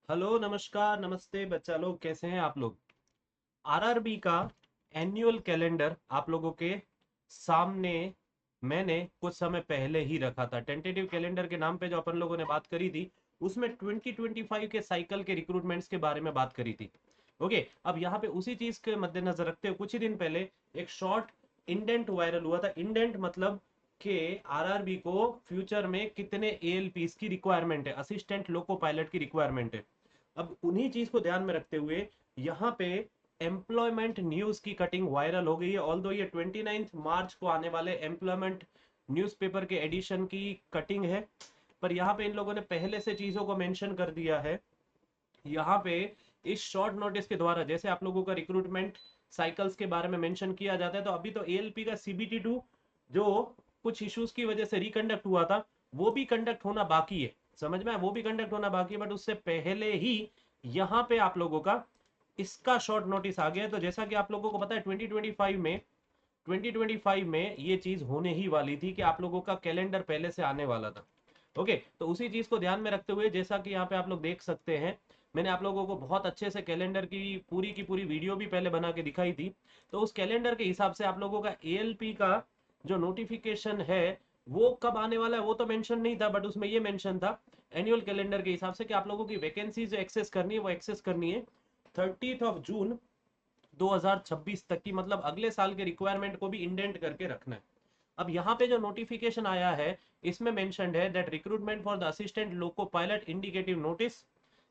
Hello, नमस्कार, नमस्ते बच्चा लोग, कैसे हैं आप लोग। आरआरबी का एनुअल कैलेंडर आप लोगों के सामने मैंने कुछ समय पहले ही रखा था। टेंटेटिव कैलेंडर के नाम पे जो अपन लोगों ने बात करी थी, उसमें 2025 के साइकिल के रिक्रूटमेंट्स के बारे में बात करी थी। ओके, अब यहाँ पे उसी चीज के मद्देनजर रखते हुए कुछ ही दिन पहले एक शॉर्ट इंडेंट वायरल हुआ था। इंडेंट मतलब कि आरआरबी को फ्यूचर में कितने एएलपीस की रिक्वायरमेंट है, असिस्टेंट लोको पायलट की रिक्वायरमेंट है। अब उन्हीं चीज को ध्यान में रखते हुए यहाँ पे एम्प्लॉयमेंट न्यूज की कटिंग वायरल हो गई है। ऑल्दो ये 29 मार्च को आने वाले एम्प्लॉयमेंट न्यूज़पेपर के एडिशन की कटिंग है, पर यहाँ पे इन लोगों ने पहले से चीजों को मेंशन कर दिया है। यहाँ पे इस शॉर्ट नोटिस के द्वारा जैसे आप लोगों का रिक्रूटमेंट साइकिल्स के बारे में मेंशन किया जाता है, तो अभी तो एएलपी का सीबीटी 2 जो कुछ इश्यूज की वजह से रिकंडक्ट हुआ था, वो भी कंडक्ट होना बाकी है। समझ में, वो भी कंडक्ट होना बाकी है, बट उससे पहले ही यहाँ पे आप लोगों का इसका शॉर्ट नोटिस आ गया है। तो जैसा कि आप लोगों को पता है 2025 में ये चीज होने ही वाली थी कि आप लोगों का कैलेंडर पहले से आने वाला था। ओके, तो उसी चीज को ध्यान में रखते हुए जैसा कि यहाँ पे आप लोग देख सकते हैं, मैंने आप लोगों को बहुत अच्छे से कैलेंडर की पूरी वीडियो भी पहले बना के दिखाई थी। तो उस कैलेंडर के हिसाब से आप लोगों का एएलपी का जो नोटिफिकेशन है वो कब आने वाला है वो तो मेंशन नहीं था, बट उसमें ये मेंशन था एनुअल कैलेंडर के हिसाब से कि आप लोगों की वैकेंसी जो एक्सेस करनी है वो एक्सेस करनी है 30 जून 2026 तक की, मतलब अगले साल के रिक्वायरमेंट को भी इंडेंट करके रखना है। अब यहाँ पे जो नोटिफिकेशन आया है इसमें मेंशनड है that recruitment for the assistant loco pilot indicative notice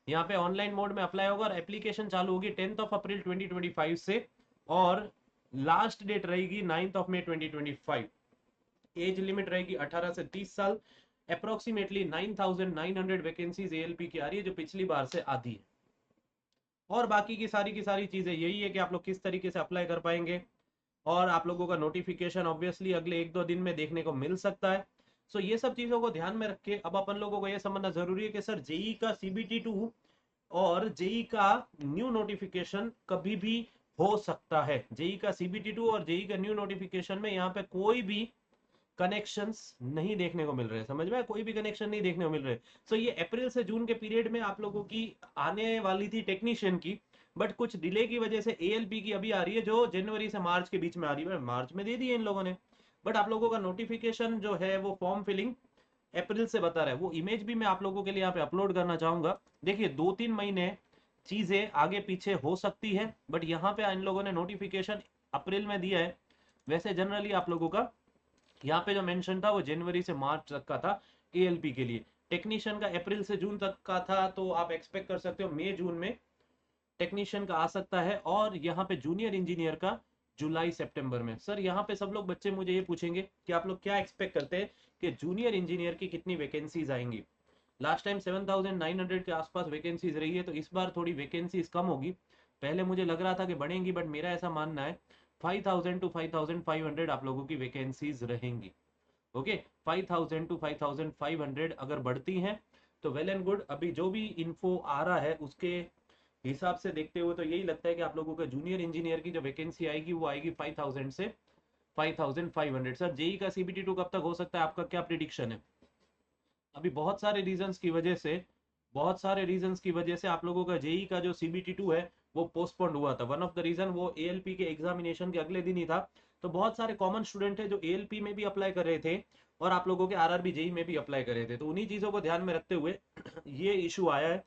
यहाँ पे ऑनलाइन मोड में अप्लाई होगा और एप्लीकेशन चालू होगी 10 अप्रैल 2025 से, और लास्ट डेट रहेगी 9 मई 2025। एज लिमिट रहेगी 18 से 30 साल। अप्रोक्सीमेटली 9,900 वैकेंसीज एएलपी की आ रही है, जो पिछली बार से आधी है। और बाकी की सारी चीजें यही है कि आप लोग किस तरीके से अप्लाई कर पाएंगे, और आप लोगों का नोटिफिकेशन ऑब्वियसली अगले 1-2 दिन में देखने को मिल सकता है। सो ये सब चीजों को ध्यान में रख के अब अपन लोगों को ये समझना जरूरी है कि सर जेई का सीबीटी 2 और जेई का न्यू नोटिफिकेशन कभी भी हो सकता है। जेई का सीबीटी 2 और जेई का न्यू नोटिफिकेशन में यहाँ पे कोई भी कनेक्शंस नहीं देखने को मिल रहे हैं। समझ में, कोई भी कनेक्शन नहीं देखने को मिल रहे। सो ये अप्रैल से जून के पीरियड में आप लोगों की आने वाली थी टेक्नीशियन की, बट कुछ डिले की वजह से एएलपी की अभी आ रही है जो जनवरी से मार्च के बीच में आ रही है। मार्च में दे दी है इन लोगों ने, बट आप लोगों का नोटिफिकेशन जो है वो फॉर्म फिलिंग अप्रैल से बता रहा है। वो इमेज भी मैं आप लोगों के लिए यहाँ पे अपलोड करना चाहूंगा। देखिए 2-3 महीने चीजें आगे पीछे हो सकती है, बट यहाँ पे इन लोगों ने नोटिफिकेशन अप्रैल में दिया है। वैसे जनरली आप लोगों का यहाँ पे जो मेंशन था वो जनवरी से मार्च तक का था एएलपी के लिए। टेक्नीशियन का अप्रैल से जून तक का था, तो आप एक्सपेक्ट कर सकते हो मई जून में टेक्नीशियन का आ सकता है। और यहाँ पे जूनियर इंजीनियर का जुलाई सितंबर में। सर यहाँ पे सब लोग बच्चे मुझे ये पूछेंगे कि आप लोग क्या एक्सपेक्ट करते हैं कि जूनियर इंजीनियर की कितनी वैकेंसीज आएंगी। लास्ट टाइम 7,900 के आसपास वैकेंसीज रही है, तो इस बार थोड़ी वैकेंसीज कम होगी। पहले मुझे लग रहा था कि बढ़ेंगी, बट मेरा ऐसा मानना है 5,000 to 5,500 आप लोगों की वैकेंसीज रहेंगी। ओके, 5,000 to 5,500 अगर बढ़ती हैं तो वेल एंड गुड। अभी जो भी इन्फो आ रहा है उसके हिसाब से देखते हुए तो यही लगता है कि आप लोगों का जूनियर इंजीनियर की जो वैकेंसी आएगी वो आएगी 5,000 से 5,500। सर जेई का सीबीटी 2 कब तक हो सकता है, आपका क्या प्रिडिक्शन है। अभी बहुत सारे रीजंस की वजह से आप लोगों का जेई का जो सीबीटी 2 है वो पोस्टपोन्ड हुआ था। वन ऑफ द रीजन वो एएलपी के एग्जामिनेशन के अगले दिन ही था। तो बहुत सारे कॉमन स्टूडेंट है जो एएलपी में भी अप्लाई कर रहे थे और आप लोगों के आरआरबी जेई में भी अप्लाई कर रहे थे। तो उन्हीं चीजों को ध्यान में रखते हुए ये इशू आया है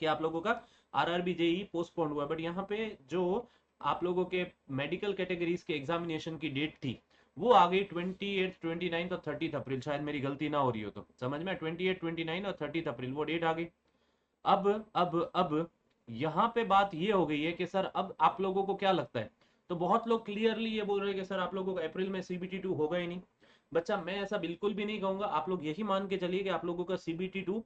कि आप लोगों का आरआरबी जेई पोस्टपोन्ड हुआ। बट यहाँ पे जो आप लोगों के मेडिकल कैटेगरीज के एग्जामिनेशन की डेट थी वो आ गई 28, 29 और 30 अप्रैल। शायद मेरी गलती ना हो रही हो तो समझ में, 28, 29 और 30 अप्रैल वो डेट आ गई। अब यहाँ पे बात ये हो गई है कि सर अब आप लोगों को क्या लगता है। तो बहुत लोग क्लियरली ये बोल रहे हैं कि सर आप लोगों को अप्रैल में सीबीटी 2 होगा ही नहीं। बच्चा मैं ऐसा बिल्कुल भी नहीं कहूंगा। आप लोग यही मान के चलिए कि आप लोगों का सीबीटी 2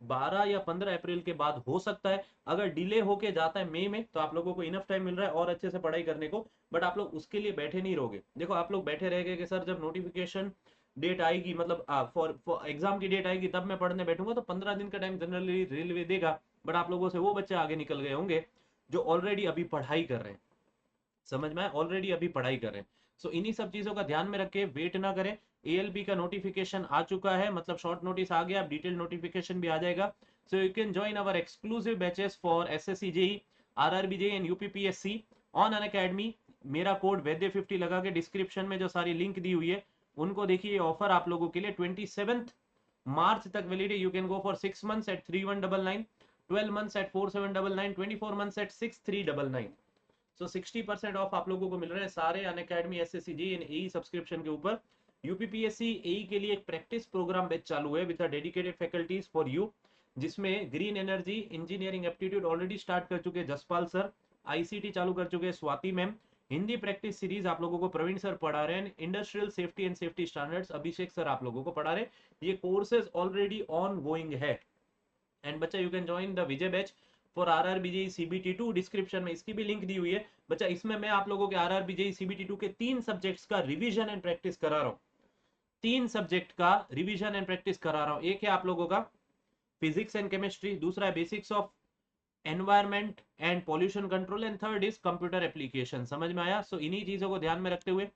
12 या 15 अप्रैल के बाद हो सकता है। अगर डिले होके जाता है मई में तो आप लोगों को इनफ टाइम मिल रहा है और अच्छे से पढ़ाई करने को, बट आप लोग उसके लिए बैठे नहीं रहोगे। देखो आप लोग बैठे रह गए कि सर जब नोटिफिकेशन डेट आएगी, मतलब फॉर एग्जाम की डेट आएगी तब मैं पढ़ने बैठूंगा, तो 15 दिन का टाइम जनरली रेलवे देगा। बट आप लोगों से वो बच्चे आगे निकल गए होंगे जो ऑलरेडी अभी पढ़ाई कर रहे हैं। समझ में, ऑलरेडी अभी पढ़ाई कर रहे हैं। सो इन्हीं सब चीजों का ध्यान में रख के वेट ना करें। एएलबी का नोटिफिकेशन आ चुका है, मतलब शॉर्ट नोटिस आ गया, अब डिटेल नोटिफिकेशन भी आ जाएगा। So you can join our exclusive batches for SSC JEE, RRB JEE and UPPSC on Unacademy. मेरा कोड वैद्य 50 लगा के डिस्क्रिप्शन में जो सारी लिंक दी हुई है उनको देखिए। ऑफर आप लोगों के लिए 27 मार्च तक वैलिड है। You can go for 6 months at 3199, 12 months at 4799, 24 months at 6399। So 60% off आप लोगों को मिल रहे हैं सारे Unacademy SSC JE and AE subscription के ऊपर। यूपीपीएससी एई के लिए एक प्रैक्टिस प्रोग्राम बैच चालू है with dedicated faculties for you, जिसमें green energy, engineering aptitude already start कर चुके हैं जसपाल सर, आईसीटी चालू कर चुके हैं Swati ma'am, Hindi practice series आप लोगों को प्रवीण सर पढ़ा रहे हैं, industrial safety and safety standards Abhishek sir आप लोगों को पढ़ा रहे हैं। ये कोर्सेज ऑलरेडी ऑन गोइंग है। एंड बच्चा you can join the Vijay batch for RRBJEE CBT2, description में इसकी भी लिंक दी हुई है। बच्चा इसमें मैं आप लोगों के RRBJEE CBT2 के 3 सब्जेक्ट्स का रिवीजन एंड प्रैक्टिस करा रहा हूँ। 3 सब्जेक्ट का रिवीजन एंड प्रैक्टिस करा रहा हूँ। एक है आप लोगों का फिजिक्स एंड केमिस्ट्री, दूसरा है basics of environment and pollution control, and third is computer application. समझ में आया? सो इन्हीं चीजों को ध्यान में रखते हुए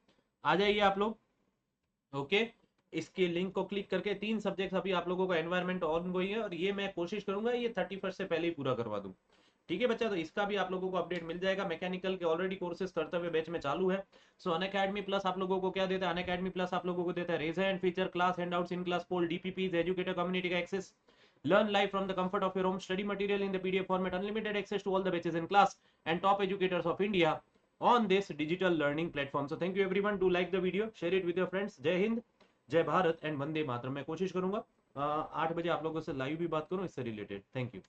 आ जाइए आप लोग। ओके, इसके लिंक को क्लिक करके 3 सब्जेक्ट अभी आप लोगों का एनवायरमेंट ऑन गोइंग है और ये मैं कोशिश करूंगा ये 31 से पहले ही पूरा करवा दूं। ठीक है बच्चा, तो इसका भी आप लोगों को अपडेट मिल जाएगा। मैकेनिकल के ऑलरेडी कोर्सेज करते हुए बैच में चालू है। सो अनअकैडमी प्लस आप लोगों को क्या देता है? अनअकैडमी प्लस आप लोगों को देता है raise hand feature, class handouts, in class poll, DPPs, educator community का access, learn live from the comfort of your home, study material in the PDF format, unlimited access to all the batches in class, and top educators of India on this digital learning platform. So thank you everyone, do like the video, share it with your friends. जय हिंद, जय Bharat and Vande Mataram. मैं कोशिश करूंगा 8 बजे आप लोगों से live भी बात करूं इससे रिलेटेड। Thank you.